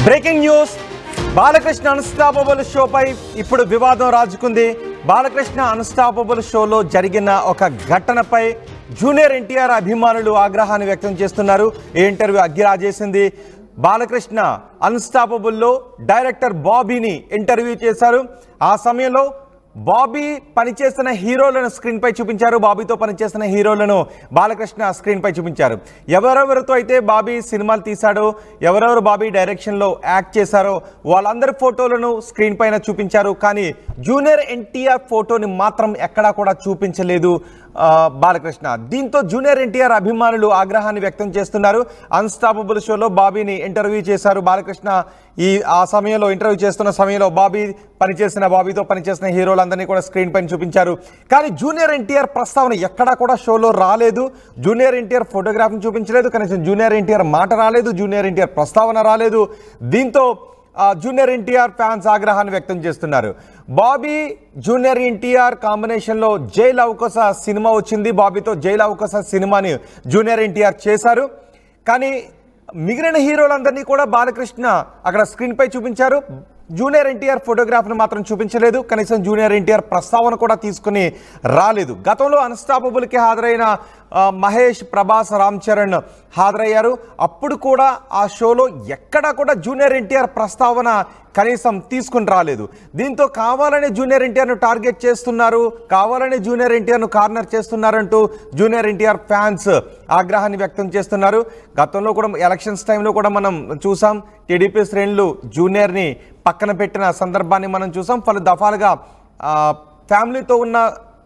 Breaking news Balakrishna unstoppable షోపై ఇప్పుడు వివాదం రాజుకుంది. Balakrishna unstoppable షోలో జరిగిన ఒక ఘటనపై జూనియర్ ఎన్టీఆర్ అభిమానులు ఆగ్రహాన్ని వ్యక్తం చేస్తున్నారు. ఈ ఇంటర్వ్యూ అగ్గిరాజేసింది. బాలకృష్ణ అన్స్టాపబుల్లో డైరెక్టర్ బాబీని ఇంటర్వ్యూ చేశారు. ఆ సమయంలో బాబీ పనిచేసిన హీరోలను స్క్రీన్ పై చూపించారు. బాబీతో పనిచేసిన హీరోలను బాలకృష్ణ స్క్రీన్ పై చూపించారు. ఎవరెవరితో అయితే బాబీ సినిమాలు తీశాడో, ఎవరెవరు బాబీ డైరెక్షన్లో యాక్ట్ చేశారో వాళ్ళందరి ఫోటోలను స్క్రీన్ పైన చూపించారు. కానీ జూనియర్ ఎన్టీఆర్ ఫోటోని మాత్రం ఎక్కడా కూడా చూపించలేదు బాలకృష్ణ. దీంతో జూనియర్ ఎన్టీఆర్ అభిమానులు ఆగ్రహాన్ని వ్యక్తం చేస్తున్నారు. అన్స్టాపబుల్ షోలో బాబీని ఇంటర్వ్యూ చేశారు బాలకృష్ణ. ఆ సమయంలో ఇంటర్వ్యూ చేస్తున్న సమయంలో బాబీతో పనిచేసిన హీరోలందరినీ కూడా స్క్రీన్ పైన చూపించారు. కానీ జూనియర్ ఎన్టీఆర్ ప్రస్తావన ఎక్కడా కూడా షోలో రాలేదు. జూనియర్ ఎన్టీఆర్ ఫోటోగ్రాఫ్ని చూపించలేదు. కనీసం జూనియర్ ఎన్టీఆర్ మాట రాలేదు. జూనియర్ ఎన్టీఆర్ ప్రస్తావన రాలేదు. దీంతో జూనియర్ ఎన్టీఆర్ ఫ్యాన్స్ ఆగ్రహాన్ని వ్యక్తం చేస్తున్నారు. బాబీ జూనియర్ ఎన్టీఆర్ కాంబినేషన్లో జై లవ్ కోస సినిమా వచ్చింది. బాబీతో జై లవ్ కోస సినిమాని జూనియర్ ఎన్టీఆర్ చేశారు. కానీ మిగిలిన హీరోలందరినీ కూడా బాలకృష్ణ అక్కడ స్క్రీన్ పై చూపించారు. జూనియర్ ఎన్టీఆర్ ఫోటోగ్రాఫ్ను మాత్రం చూపించలేదు. కనీసం జూనియర్ ఎన్టీఆర్ ప్రస్తావన కూడా తీసుకుని రాలేదు. గతంలో అన్స్టాపబుల్కి హాజరైన మహేష్, ప్రభాస్, రామ్ చరణ్ హాజరయ్యారు. అప్పుడు కూడా ఆ షోలో ఎక్కడా కూడా జూనియర్ ఎన్టీఆర్ ప్రస్తావన కనీసం తీసుకుని రాలేదు. దీంతో కావాలని జూనియర్ ఎన్టీఆర్ను టార్గెట్ చేస్తున్నారు, కావాలని జూనియర్ ఎన్టీఆర్ను కార్నర్ చేస్తున్నారంటూ జూనియర్ ఎన్టీఆర్ ఫ్యాన్స్ ఆగ్రహాన్ని వ్యక్తం చేస్తున్నారు. గతంలో కూడా ఎలక్షన్స్ టైంలో కూడా మనం చూసాం. టీడీపీ శ్రేణులు జూనియర్ని పక్కన పెట్టిన సందర్భాన్ని మనం చూసాం. పలు దఫాలుగా ఫ్యామిలీతో ఉన్న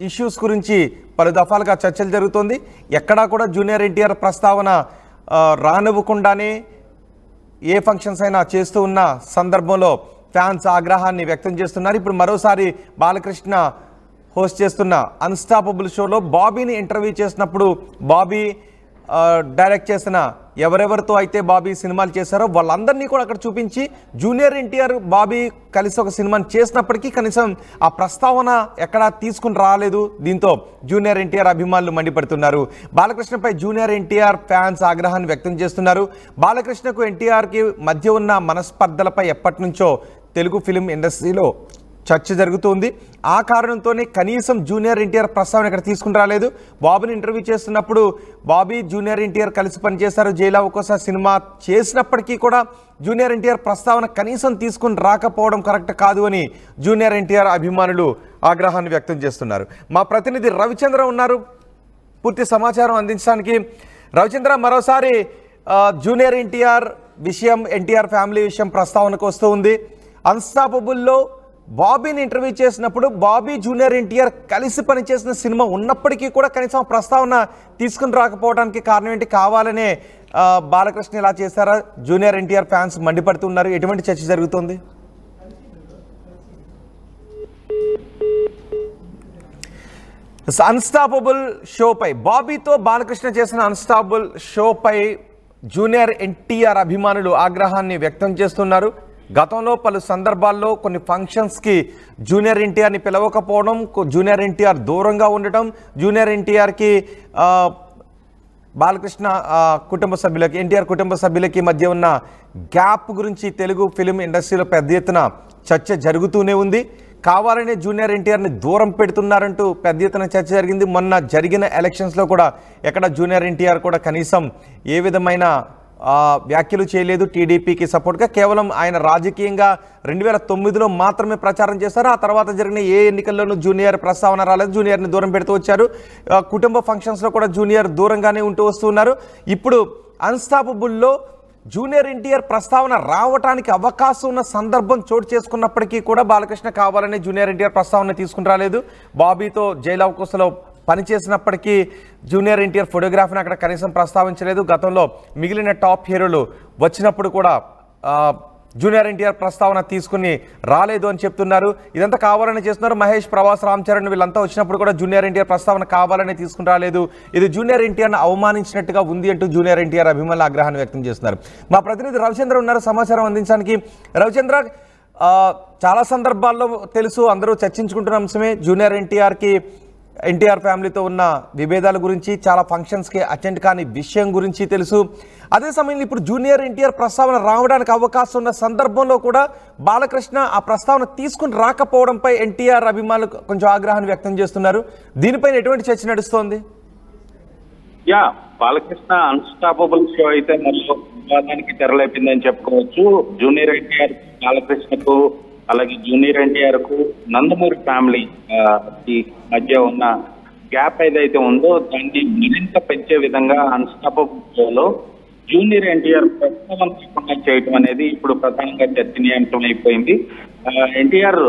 ఇష్యూస్ గురించి పలు దఫాలుగా చర్చలు జరుగుతుంది. ఎక్కడా కూడా జూనియర్ ఎన్టీఆర్ ప్రస్తావన రానివ్వకుండానే ఏ ఫంక్షన్స్ అయినా చేస్తూ ఉన్న సందర్భంలో ఫ్యాన్స్ ఆగ్రహాన్ని వ్యక్తం చేస్తున్నారు. ఇప్పుడు మరోసారి బాలకృష్ణ హోస్ట్ చేస్తున్న అన్స్టాపబుల్ షోలో బాబీని ఇంటర్వ్యూ చేసినప్పుడు బాబీ డైరెక్ట్ చేసిన ఎవరెవరితో అయితే బాబీ సినిమాలు చేశారో వాళ్ళందరినీ కూడా అక్కడ చూపించి జూనియర్ ఎన్టీఆర్ బాబీ కలిసి ఒక సినిమాని చేసినప్పటికీ కనీసం ఆ ప్రస్తావన ఎక్కడా తీసుకుని రాలేదు. దీంతో జూనియర్ ఎన్టీఆర్ అభిమానులు మండిపడుతున్నారు. బాలకృష్ణపై జూనియర్ ఎన్టీఆర్ ఫ్యాన్స్ ఆగ్రహాన్ని వ్యక్తం చేస్తున్నారు. బాలకృష్ణకు ఎన్టీఆర్కి మధ్య ఉన్న మనస్పర్ధలపై ఎప్పటి నుంచో తెలుగు ఫిలిం ఇండస్ట్రీలో చర్చ జరుగుతుంది. ఆ కారణంతోనే కనీసం జూనియర్ ఎన్టీఆర్ ప్రస్తావన ఇక్కడ తీసుకుని రాలేదు. బాబీని ఇంటర్వ్యూ చేస్తున్నప్పుడు బాబీ జూనియర్ ఎన్టీఆర్ కలిసి పనిచేశారు. జై లవ్ కోస సినిమా చేసినప్పటికీ కూడా జూనియర్ ఎన్టీఆర్ ప్రస్తావన కనీసం తీసుకుని రాకపోవడం కరెక్ట్ కాదు అని జూనియర్ ఎన్టీఆర్ అభిమానులు ఆగ్రహాన్ని వ్యక్తం చేస్తున్నారు. మా ప్రతినిధి రవిచంద్ర ఉన్నారు పూర్తి సమాచారం అందించడానికి. రవిచంద్ర, మరోసారి జూనియర్ ఎన్టీఆర్ విషయం, ఎన్టీఆర్ ఫ్యామిలీ విషయం ప్రస్తావనకు వస్తూ ఉంది. అన్స్టాపబుల్లో బాబీని ఇంటర్వ్యూ చేసినప్పుడు బాబీ జూనియర్ ఎన్టీఆర్ కలిసి పనిచేసిన సినిమా ఉన్నప్పటికీ కూడా కనీసం ప్రస్తావన తీసుకుని రాకపోవడానికి కారణం ఏంటి? కావాలనే బాలకృష్ణ ఇలా చేశారా? జూనియర్ ఎన్టీఆర్ ఫ్యాన్స్ మండిపడుతున్నారు. ఎటువంటి చర్చ జరుగుతుంది? అన్స్టాపబుల్ షోపై బాబీతో బాలకృష్ణ చేసిన అన్స్టాపబుల్ షోపై జూనియర్ ఎన్టీఆర్ అభిమానులు ఆగ్రహాన్ని వ్యక్తం చేస్తున్నారు. గతంలో పలు సందర్భాల్లో కొన్ని ఫంక్షన్స్కి జూనియర్ ఎన్టీఆర్ని పిలవకపోవడం, జూనియర్ ఎన్టీఆర్ దూరంగా ఉండటం, జూనియర్ ఎన్టీఆర్కి బాలకృష్ణ కుటుంబ సభ్యులకి, ఎన్టీఆర్ కుటుంబ సభ్యులకి మధ్య ఉన్న గ్యాప్ గురించి తెలుగు ఫిలిం ఇండస్ట్రీలో పెద్ద ఎత్తున చర్చ జరుగుతూనే ఉంది. కావాలనే జూనియర్ ఎన్టీఆర్ని దూరం పెడుతున్నారంటూ పెద్ద ఎత్తున చర్చ జరిగింది. మొన్న జరిగిన ఎలక్షన్స్లో కూడా ఎక్కడ జూనియర్ ఎన్టీఆర్ కూడా కనీసం ఏ విధమైన వ్యాఖ్యలు చేయలేదు. టీడీపీకి సపోర్ట్గా కేవలం ఆయన రాజకీయంగా 2009లో మాత్రమే ప్రచారం చేశారు. ఆ తర్వాత జరిగిన ఏ ఎన్నికల్లోనూ జూనియర్ ప్రస్తావన రాలేదు. జూనియర్ని దూరం పెడుతూ వచ్చారు. కుటుంబ ఫంక్షన్స్లో కూడా జూనియర్ దూరంగానే ఉంటూ వస్తున్నారు. ఇప్పుడు అన్స్టాపబుల్లో జూనియర్ ఎన్టీఆర్ ప్రస్తావన రావడానికి అవకాశం ఉన్న సందర్భం చోటు చేసుకున్నప్పటికీ కూడా బాలకృష్ణ కావాలని జూనియర్ ఎన్టీఆర్ ప్రస్తావన తీసుకుని రాలేదు. బాబీతో జై లవ్ కోసలో పనిచేసినప్పటికీ జూనియర్ ఎన్టీఆర్ ఫోటోగ్రాఫ్ని అక్కడ కనీసం ప్రస్తావించలేదు. గతంలో మిగిలిన టాప్ హీరోలు వచ్చినప్పుడు కూడా జూనియర్ ఎన్టీఆర్ ప్రస్తావన తీసుకుని రాలేదు అని చెప్తున్నారు. ఇదంతా కావాలని చేస్తున్నారు. మహేష్, ప్రభాస్, రామ్ చరణ్ వీళ్ళంతా వచ్చినప్పుడు కూడా జూనియర్ ఎన్టీఆర్ ప్రస్తావన కావాలని తీసుకుని రాలేదు. ఇది జూనియర్ ఎన్టీఆర్ని అవమానించినట్టుగా ఉంది అంటూ జూనియర్ ఎన్టీఆర్ అభిమానులు ఆగ్రహాన్ని వ్యక్తం చేస్తున్నారు. మా ప్రతినిధి రవిచంద్ర ఉన్నారు సమాచారం అందించడానికి. రవిచంద్ర, చాలా సందర్భాల్లో తెలుసు, అందరూ చర్చించుకుంటున్న అంశమే జూనియర్ ఎన్టీఆర్కి ఎన్టీఆర్ ఫ్యామిలీతో ఉన్న విభేదాల గురించి, చాలా ఫంక్షన్స్కి అటెండ్ కాని విషయం గురించి తెలుసు. అదే సమయంలో ఇప్పుడు జూనియర్ ఎన్టీఆర్ ప్రస్తావన రావడానికి అవకాశం ఉన్న సందర్భంలో కూడా బాలకృష్ణ ఆ ప్రస్తావన తీసుకుని రాకపోవడంపై ఎన్టీఆర్ అభిమానులు కొంచెం ఆగ్రహాన్ని వ్యక్తం చేస్తున్నారు. దీనిపైన ఎటువంటి చర్చ నడుస్తోంది? బాలకృష్ణ అన్స్టాపబుల్ షో అయితే మరో వివాదానికి తెరలేపిందని చెప్పుకోవచ్చు. జూనియర్ ఎన్టీఆర్ బాలకృష్ణకు, అలాగే జూనియర్ ఎన్టీఆర్ కు నందమూరి ఫ్యామిలీ మధ్య ఉన్న గ్యాప్ ఏదైతే ఉందో దాన్ని మరింత పెంచే విధంగా అన్స్టాపబుల్ షోలో జూనియర్ ఎన్టీఆర్ ప్రస్తావన చేయటం అనేది ఇప్పుడు ప్రధానంగా చర్చనీయాంశం అయిపోయింది. ఎన్టీఆర్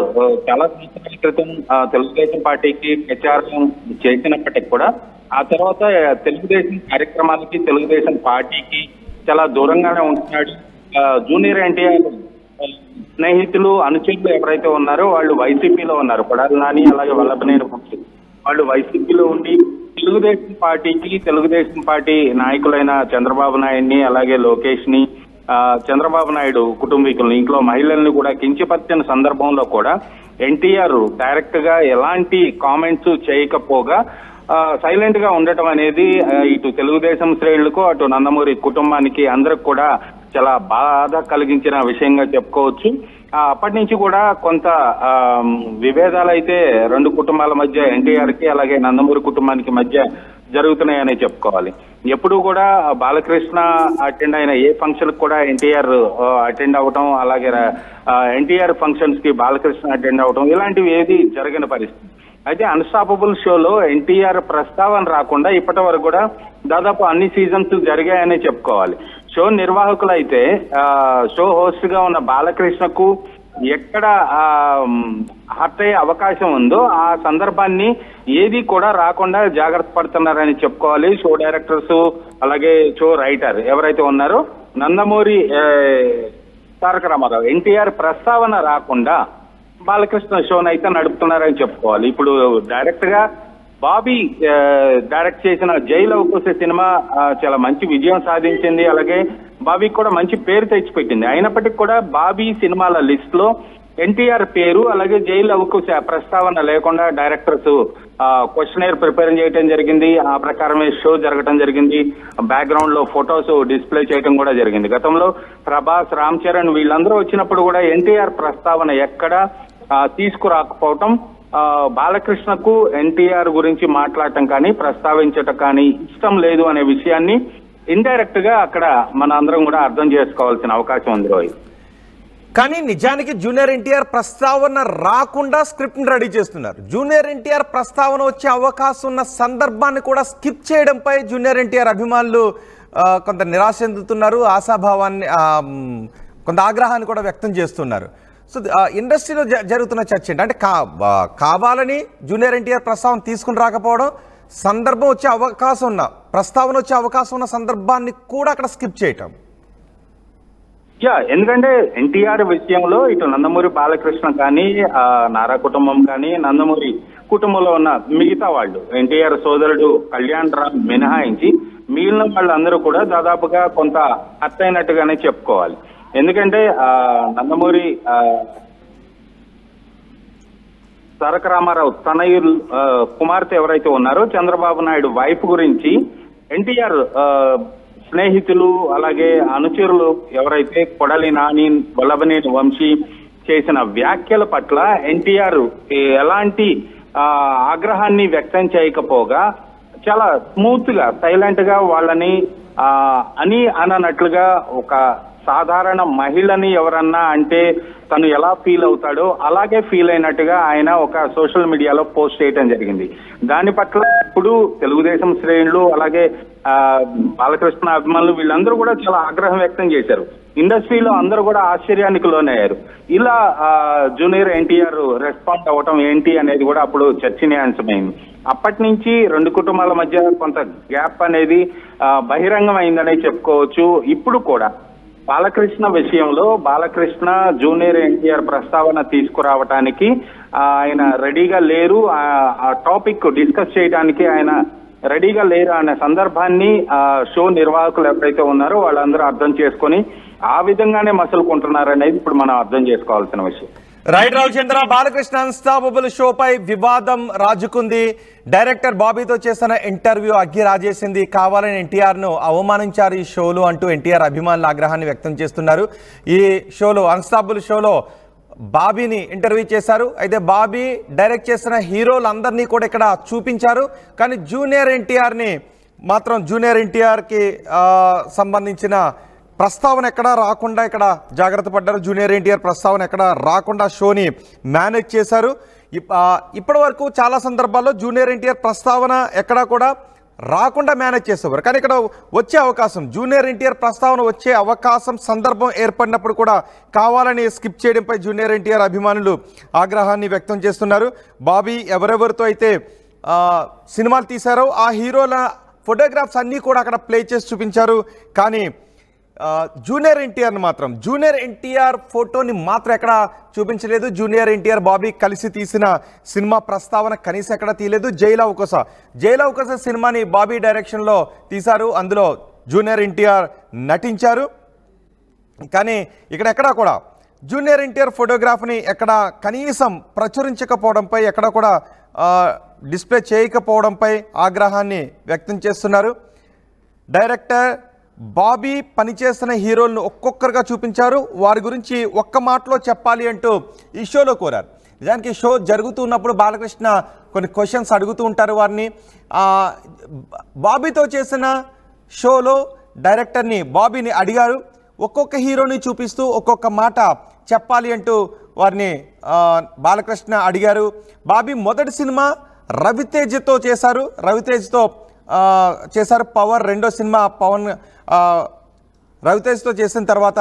చాలా సంవత్సరాల క్రితం తెలుగుదేశం పార్టీకి ప్రచారం చేసినప్పటికీ కూడా ఆ తర్వాత తెలుగుదేశం కార్యక్రమాలకి, తెలుగుదేశం పార్టీకి చాలా దూరంగానే ఉంటున్నాడు. జూనియర్ ఎన్టీఆర్ స్నేహితులు, అనుచరులు ఎవరైతే ఉన్నారో వాళ్ళు వైసీపీలో ఉన్నారు. కొడాలి నాని, అలాగే వల్లభనేని వంశీ వాళ్ళు వైసీపీలో ఉండి తెలుగుదేశం పార్టీ నాయకులైన చంద్రబాబు నాయుడిని, అలాగే లోకేష్ ని, చంద్రబాబు నాయుడు కుటుంబీకులను, ఇంట్లో మహిళల్ని కూడా కించపరిచిన సందర్భంలో కూడా ఎన్టీఆర్ డైరెక్ట్ గా ఎలాంటి కామెంట్స్ చేయకపోగా సైలెంట్ గా ఉండటం అనేది ఇటు తెలుగుదేశం శ్రేణులకు, అటు నందమూరి కుటుంబానికి అందరికి కూడా చాలా బాధ కలిగించిన విషయంగా చెప్పుకోవచ్చు. అప్పటి నుంచి కూడా కొంత విభేదాలు అయితే రెండు కుటుంబాల మధ్య, ఎన్టీఆర్ కి అలాగే నందమూరి కుటుంబానికి మధ్య జరుగుతున్నాయని చెప్పుకోవాలి. ఎప్పుడు కూడా బాలకృష్ణ అటెండ్ అయిన ఏ ఫంక్షన్ కూడా ఎన్టీఆర్ అటెండ్ అవటం, అలాగే ఎన్టీఆర్ ఫంక్షన్స్ కి బాలకృష్ణ అటెండ్ అవటం ఇలాంటివి ఏది జరగని పరిస్థితి. అయితే అన్స్టాపబుల్ షోలో ఎన్టీఆర్ ప్రస్తావన రాకుండా ఇప్పటి వరకు కూడా దాదాపు అన్ని సీజన్స్ జరిగాయనే చెప్పుకోవాలి. షో నిర్వాహకులు అయితే షో హోస్ట్ గా ఉన్న బాలకృష్ణకు ఎక్కడ హర్ట్ అయ్యే అవకాశం ఉందో ఆ సందర్భాన్ని ఏది కూడా రాకుండా జాగ్రత్త పడుతున్నారని చెప్పుకోవాలి. షో డైరెక్టర్స్, అలాగే షో రైటర్ ఎవరైతే ఉన్నారో నందమూరి తారక రామారావు ఎన్టీఆర్ ప్రస్తావన రాకుండా బాలకృష్ణ షోని అయితే నడుపుతున్నారని చెప్పుకోవాలి. ఇప్పుడు డైరెక్ట్ గా బాబీ డైరెక్ట్ చేసిన జై లవకుశ సినిమా చాలా మంచి విజయం సాధించింది, అలాగే బాబీకి కూడా మంచి పేరు తెచ్చిపెట్టింది. అయినప్పటికీ కూడా బాబీ సినిమాల లిస్ట్ లో ఎన్టీఆర్ పేరు, అలాగే జై లవకుశ ప్రస్తావన లేకుండా డైరెక్టర్స్ క్వశ్చనర్ ప్రిపేర్ చేయడం జరిగింది. ఆ ప్రకారమే షో జరగడం జరిగింది. బ్యాక్గ్రౌండ్ లో ఫొటోస్ డిస్ప్లే చేయడం కూడా జరిగింది. గతంలో ప్రభాస్, రామ్ చరణ్ వీళ్ళందరూ వచ్చినప్పుడు కూడా ఎన్టీఆర్ ప్రస్తావన ఎక్కడ తీసుకురాకపోవటం, బాలకృష్ణకు ఎన్టీఆర్ గురించి మాట్లాడటం కానీ, ప్రస్తావించటం కానీ ఇష్టం లేదు అనే విషయాన్ని ఇండైరెక్ట్ గా అక్కడ మన అందరం కూడా అర్థం చేసుకోవాల్సిన అవకాశం ఉంది రోహిత్. కానీ నిజానికి జూనియర్ ఎన్టీఆర్ ప్రస్తావన రాకుండా స్క్రిప్ట్ ని రెడీ చేస్తున్నారు. జూనియర్ ఎన్టీఆర్ ప్రస్తావన వచ్చే అవకాశం ఉన్న సందర్భాన్ని కూడా స్కిప్ చేయడంపై జూనియర్ ఎన్టీఆర్ అభిమానులు కొంత నిరాశ చెందుతున్నారు, ఆశాభావాన్ని, కొంత ఆగ్రహాన్ని కూడా వ్యక్తం చేస్తున్నారు. సో ఇండస్ట్రీలో జరుగుతున్న చర్చ ఏంటి అంటే కావాలని జూనియర్ ఎన్టీఆర్ ప్రస్తావన తీసుకుని రాకపోవడం, సందర్భం వచ్చే అవకాశం ఉన్న, ప్రస్తావన వచ్చే అవకాశం ఉన్న సందర్భాన్ని కూడా అక్కడ స్కిప్ చేయటం. ఎందుకంటే ఎన్టీఆర్ విషయంలో ఇటు నందమూరి బాలకృష్ణ కానీ, నారా కుటుంబం కానీ, నందమూరి కుటుంబంలో ఉన్న మిగతా వాళ్ళు, ఎన్టీఆర్ సోదరుడు కళ్యాణ్ రామ్ మినహాయించి మిగిలిన వాళ్ళందరూ కూడా దాదాపుగా కొంత హర్ట్ అయినట్టుగానే చెప్పుకోవాలి. ఎందుకంటే నందమూరి తారక రామారావు తనయులు కుమార్తె ఎవరైతే ఉన్నారో చంద్రబాబు నాయుడు వైఫ్ గురించి ఎన్టీఆర్ స్నేహితులు, అలాగే అనుచరులు ఎవరైతే కొడాలి నాని, వల్లభనేని వంశీ చేసిన వ్యాఖ్యల పట్ల ఎన్టీఆర్ ఎలాంటి ఆగ్రహాన్ని వ్యక్తం చేయకపోగా చాలా స్మూత్ గా, సైలెంట్ గా వాళ్ళని అననట్లుగా, ఒక సాధారణ మహిళని ఎవరన్నా అంటే తను ఎలా ఫీల్ అవుతాడో అలాగే ఫీల్ అయినట్టుగా ఆయన ఒక సోషల్ మీడియాలో పోస్ట్ చేయడం జరిగింది. దాని పట్ల ఇప్పుడు తెలుగుదేశం శ్రేణులు, అలాగే బాలకృష్ణ అభిమానులు వీళ్ళందరూ కూడా చాలా ఆగ్రహం వ్యక్తం చేశారు. ఇండస్ట్రీలో అందరూ కూడా ఆశ్చర్యానికి లోనయ్యారు. ఇలా జూనియర్ ఎన్టీఆర్ రెస్పాండ్ అవ్వటం ఏంటి అనేది కూడా అప్పుడు చర్చనీయాంశమైంది. అప్పటి నుంచి రెండు కుటుంబాల మధ్య కొంత గ్యాప్ అనేది బహిరంగం అయిందనే చెప్పుకోవచ్చు. ఇప్పుడు కూడా బాలకృష్ణ విషయంలో బాలకృష్ణ జూనియర్ ఎన్టీఆర్ ప్రస్తావన తీసుకురావటానికి ఆయన రెడీగా లేరు, ఆ టాపిక్ డిస్కస్ చేయడానికి ఆయన రెడీగా లేరు అనే సందర్భాన్ని షో నిర్వాహకులు ఎవరైతే ఉన్నారో వాళ్ళందరూ అర్థం చేసుకొని ఆ విధంగానే మసలుకుంటున్నారనేది ఇప్పుడు మనం అర్థం చేసుకోవాల్సిన విషయం. రైట్ రవిచంద్ర, బాలకృష్ణ అన్స్టాపబుల్ షోపై వివాదం రాజుకుంది. డైరెక్టర్ బాబీతో చేసిన ఇంటర్వ్యూ అగ్గి రాజేసింది. కావాలని ఎన్టీఆర్ ను అవమానించారు ఈ షోలో అంటూ ఎన్టీఆర్ అభిమానుల ఆగ్రహాన్ని వ్యక్తం చేస్తున్నారు. ఈ షోలో అన్స్టాపబుల్ షోలో బాబీని ఇంటర్వ్యూ చేశారు. అయితే బాబీ డైరెక్ట్ చేసిన హీరోలందరినీ కూడా ఇక్కడ చూపించారు. కానీ జూనియర్ ఎన్టీఆర్కి సంబంధించిన ప్రస్తావన ఎక్కడ రాకుండా ఇక్కడ జాగ్రత్త పడ్డారు. జూనియర్ ఎన్టీఆర్ ప్రస్తావన ఎక్కడ రాకుండా షోని మేనేజ్ చేశారు. ఇప్పటి వరకు చాలా సందర్భాల్లో జూనియర్ ఎన్టీఆర్ ప్రస్తావన ఎక్కడా కూడా రాకుండా మేనేజ్ చేసేవారు. కానీ ఇక్కడ వచ్చే అవకాశం, జూనియర్ ఎన్టీఆర్ ప్రస్తావన వచ్చే అవకాశం సందర్భం ఏర్పడినప్పుడు కూడా కావాలని స్కిప్ చేయడంపై జూనియర్ ఎన్టీఆర్ అభిమానులు ఆగ్రహాన్ని వ్యక్తం చేస్తున్నారు. బాబీ ఎవరెవరితో అయితే సినిమాలు తీశారో ఆ హీరోల ఫోటోగ్రాఫ్స్ అన్నీ కూడా అక్కడ ప్లే చేసి చూపించారు. కానీ జూనియర్ ఎన్టీఆర్ ఫోటోని మాత్రం ఎక్కడ చూపించలేదు. జూనియర్ ఎన్టీఆర్ బాబీ కలిసి తీసిన సినిమా ప్రస్తావన కనీసం ఎక్కడ తీయలేదు. జైలు అవకాశ సినిమాని బాబీ డైరెక్షన్లో తీశారు. అందులో జూనియర్ ఎన్టీఆర్ నటించారు. కానీ ఇక్కడ ఎక్కడా కూడా జూనియర్ ఎన్టీఆర్ ఫోటోగ్రాఫ్ని ఎక్కడ కనీసం ప్రచురించకపోవడంపై, ఎక్కడ కూడా డిస్ప్లే చేయకపోవడంపై ఆగ్రహాన్ని వ్యక్తం చేస్తున్నారు. డైరెక్టర్ బాబీ పనిచేసిన హీరోలను ఒక్కొక్కరుగా చూపించారు. వారి గురించి ఒక్క మాటలో చెప్పాలి అంటూ ఈ షోలో కోరారు. నిజానికి షో జరుగుతున్నప్పుడు బాలకృష్ణ కొన్ని క్వశ్చన్స్ అడుగుతూ ఉంటారు వారిని. బాబీతో చేసిన షోలో డైరెక్టర్ని బాబీని అడిగారు. ఒక్కొక్క హీరోని చూపిస్తూ ఒక్కొక్క మాట చెప్పాలి అంటూ వారిని బాలకృష్ణ అడిగారు. బాబీ మొదటి సినిమా రవితేజతో చేశారు. పవర్. రెండో సినిమా రవితేజ్తో చేసిన తర్వాత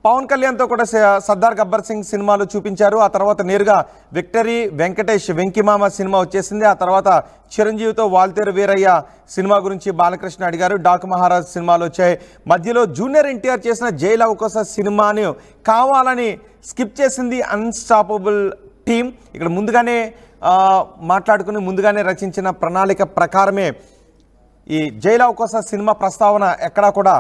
పవన్ కళ్యాణ్తో కూడా సర్దార్ గబ్బర్ సింగ్ సినిమాలు చూపించారు. ఆ తర్వాత నేరుగా విక్టరీ వెంకటేష్ వెంకిమామ సినిమా వచ్చేసింది. ఆ తర్వాత చిరంజీవితో వాల్తేరు వీరయ్య సినిమా గురించి బాలకృష్ణ అడిగారు. డాకు మహారాజ్ సినిమాలు వచ్చాయి. మధ్యలో జూనియర్ ఎన్టీఆర్ చేసిన జైలు అవకాశ సినిమాని కావాలని స్కిప్ చేసింది అన్స్టాపబుల్ టీం. ఇక్కడ ముందుగానే రచించిన ప్రణాళిక ప్రకారమే ఈ జైలు అవకాశ సినిమా ప్రస్తావన ఎక్కడా కూడా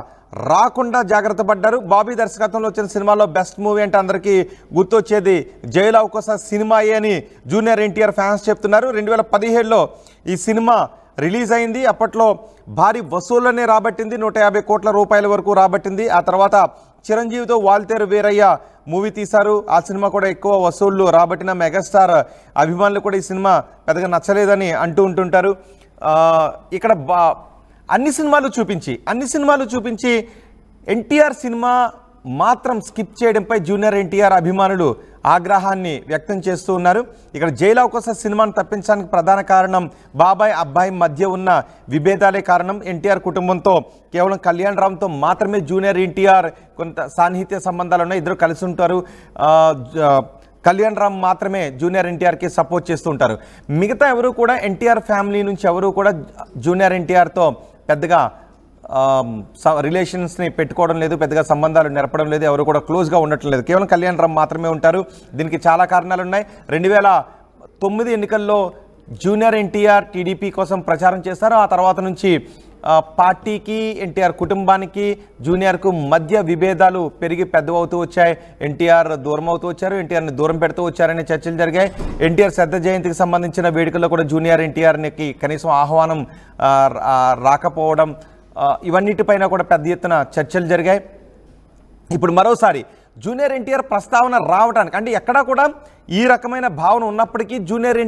రాకుండా జాగ్రత్త పడ్డారు. బాబీ దర్శకత్వంలో వచ్చిన సినిమాలో బెస్ట్ మూవీ అంటే అందరికీ గుర్తొచ్చేది జైలు అవకాశ సినిమాయే అని జూనియర్ ఎన్టీఆర్ ఫ్యాన్స్ చెప్తున్నారు. 2017లో ఈ సినిమా రిలీజ్ అయింది. అప్పట్లో భారీ వసూళ్లనే రాబట్టింది. 150 కోట్ల రూపాయల వరకు రాబట్టింది. ఆ తర్వాత చిరంజీవితో వాల్తేరు వీరయ్య మూవీ తీశారు. ఆ సినిమా కూడా ఎక్కువ వసూళ్లు రాబట్టిన మెగాస్టార్ అభిమానులు కూడా ఈ సినిమా పెద్దగా నచ్చలేదని ఉంటుంటారు. ఇక్కడ అన్ని సినిమాలు చూపించి ఎన్టీఆర్ సినిమా మాత్రం స్కిప్ చేయడంపై జూనియర్ ఎన్టీఆర్ అభిమానులు ఆగ్రహాన్ని వ్యక్తం చేస్తూ ఉన్నారు. ఇక్కడ జైలు అవకాశ సినిమాను తప్పించడానికి ప్రధాన కారణం బాబాయ్ అబ్బాయి మధ్య ఉన్న విభేదాలే కారణం. ఎన్టీఆర్ కుటుంబంతో కేవలం కళ్యాణ్ రామ్తో మాత్రమే జూనియర్ ఎన్టీఆర్ కొంత సాన్నిహిత్య సంబంధాలు ఉన్నాయి. ఇద్దరు కలిసి ఉంటారు. కళ్యాణ్ రామ్ మాత్రమే జూనియర్ ఎన్టీఆర్కి సపోర్ట్ చేస్తూ ఉంటారు. మిగతా ఎవరు కూడా ఎన్టీఆర్ ఫ్యామిలీ నుంచి ఎవరు కూడా జూనియర్ ఎన్టీఆర్తో పెద్దగా రిలేషన్స్ని పెట్టుకోవడం లేదు, పెద్దగా సంబంధాలు నెరపడం లేదు, ఎవరు కూడా క్లోజ్గా ఉండటం లేదు. కేవలం కళ్యాణ్ రామ్ మాత్రమే ఉంటారు. దీనికి చాలా కారణాలు ఉన్నాయి. 2009 ఎన్నికల్లో జూనియర్ ఎన్టీఆర్ టీడీపీ కోసం ప్రచారం చేశారు. ఆ తర్వాత నుంచి పార్టీకి, ఎన్టీఆర్ కుటుంబానికి, జూనియర్కు మధ్య విభేదాలు పెరిగి పెద్దవవుతూ వచ్చాయి. ఎన్టీఆర్ దూరం అవుతూ వచ్చారు, ఎన్టీఆర్ని దూరం పెడుతూ వచ్చారనే చర్చలు జరిగాయి. ఎన్టీఆర్ శ్రద్ధ జయంతికి సంబంధించిన వేడుకల్లో కూడా జూనియర్ ఎన్టీఆర్కి కనీసం ఆహ్వానం రాకపోవడం, ఇవన్నిటిపైన కూడా పెద్ద ఎత్తున చర్చలు జరిగాయి. ఇప్పుడు మరోసారి జూనియర్ ఎన్టీఆర్ ప్రస్తావన రావడానికి, అంటే ఎక్కడా కూడా ఈ రకమైన భావన ఉన్నప్పటికీ జూనియర్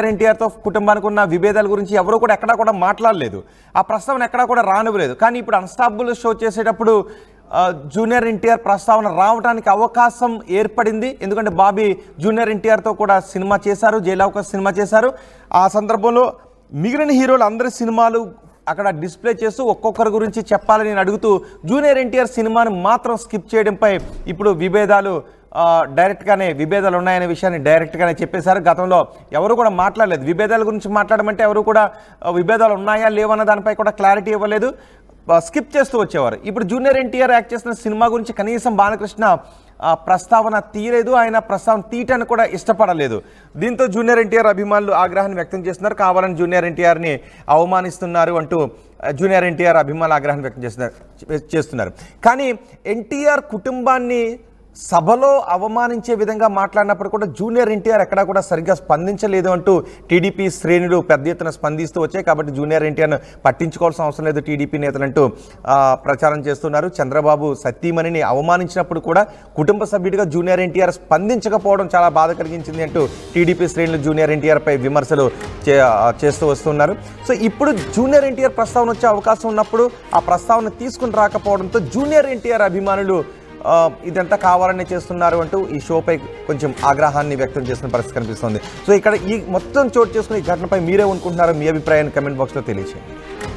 ఎన్టీఆర్తో కుటుంబానికి ఉన్న విభేదాల గురించి ఎవరూ కూడా ఎక్కడా కూడా మాట్లాడలేదు. ఆ ప్రస్తావన ఎక్కడా కూడా రానివ్వలేదు. కానీ ఇప్పుడు అన్స్టాపబుల్ షో చేసేటప్పుడు జూనియర్ ఎన్టీఆర్ ప్రస్తావన రావడానికి అవకాశం ఏర్పడింది. ఎందుకంటే బాబీ జూనియర్ ఎన్టీఆర్తో కూడా సినిమా చేశారు, జైలు అవకాశ సినిమా చేశారు. ఆ సందర్భంలో మిగిలిన హీరోలు అందరి సినిమాలు అక్కడ డిస్ప్లే చేస్తూ ఒక్కొక్కరి గురించి చెప్పాలని అడుగుతూ జూనియర్ ఎన్టీఆర్ సినిమాను మాత్రం స్కిప్ చేయడంపై ఇప్పుడు విభేదాలు ఉన్నాయనే విషయాన్ని డైరెక్ట్గానే చెప్పేశారు. గతంలో ఎవరు కూడా మాట్లాడలేదు. విభేదాల గురించి మాట్లాడమంటే ఎవరు కూడా విభేదాలు ఉన్నాయా లేవన్న దానిపై కూడా క్లారిటీ ఇవ్వలేదు, స్కిప్ చేస్తూ వచ్చేవారు. ఇప్పుడు జూనియర్ ఎన్టీఆర్ యాక్ట్ చేసిన సినిమా గురించి కనీసం బాలకృష్ణ ప్రస్తావన తీయలేదు, ఆయన ప్రస్తావన తీయటానికి కూడా ఇష్టపడలేదు. దీంతో జూనియర్ ఎన్టీఆర్ అభిమానులు ఆగ్రహాన్ని వ్యక్తం చేస్తున్నారు. కావాలని జూనియర్ ఎన్టీఆర్ని అవమానిస్తున్నారు అంటూ జూనియర్ ఎన్టీఆర్ అభిమానులు ఆగ్రహాన్ని వ్యక్తం చేస్తున్నారు. కానీ ఎన్టీఆర్ కుటుంబాన్ని సభలో అవమానించే విధంగా మాట్లాడినప్పుడు కూడా జూనియర్ ఎన్టీఆర్ ఎక్కడా కూడా సరిగ్గా స్పందించలేదు అంటూ టీడీపీ శ్రేణులు పెద్ద ఎత్తున స్పందిస్తూ వచ్చాయి. కాబట్టి జూనియర్ ఎన్టీఆర్ను పట్టించుకోవాల్సిన అవసరం లేదు టీడీపీ నేతలంటూ ప్రచారం చేస్తున్నారు. చంద్రబాబు సతీమణిని అవమానించినప్పుడు కూడా కుటుంబ సభ్యుడిగా జూనియర్ ఎన్టీఆర్ స్పందించకపోవడం చాలా బాధ కలిగించింది అంటూ టీడీపీ శ్రేణులు జూనియర్ ఎన్టీఆర్పై విమర్శలు చేస్తూ వస్తున్నారు. సో ఇప్పుడు జూనియర్ ఎన్టీఆర్ ప్రస్తావన వచ్చే అవకాశం ఉన్నప్పుడు ఆ ప్రస్తావన తీసుకుని రాకపోవడంతో జూనియర్ ఎన్టీఆర్ అభిమానులు ఇదంతా కావాలని చేస్తున్నారు అంటూ ఈ షోపై కొంచెం ఆగ్రహాన్ని వ్యక్తం చేసిన పరిస్థితి కనిపిస్తుంది. సో ఇక్కడ ఈ మొత్తం చోటు చేసుకుని ఈ ఘటనపై మీరే అనుకుంటున్నారో మీ అభిప్రాయాన్ని కమెంట్ బాక్స్లో తెలియజేయండి.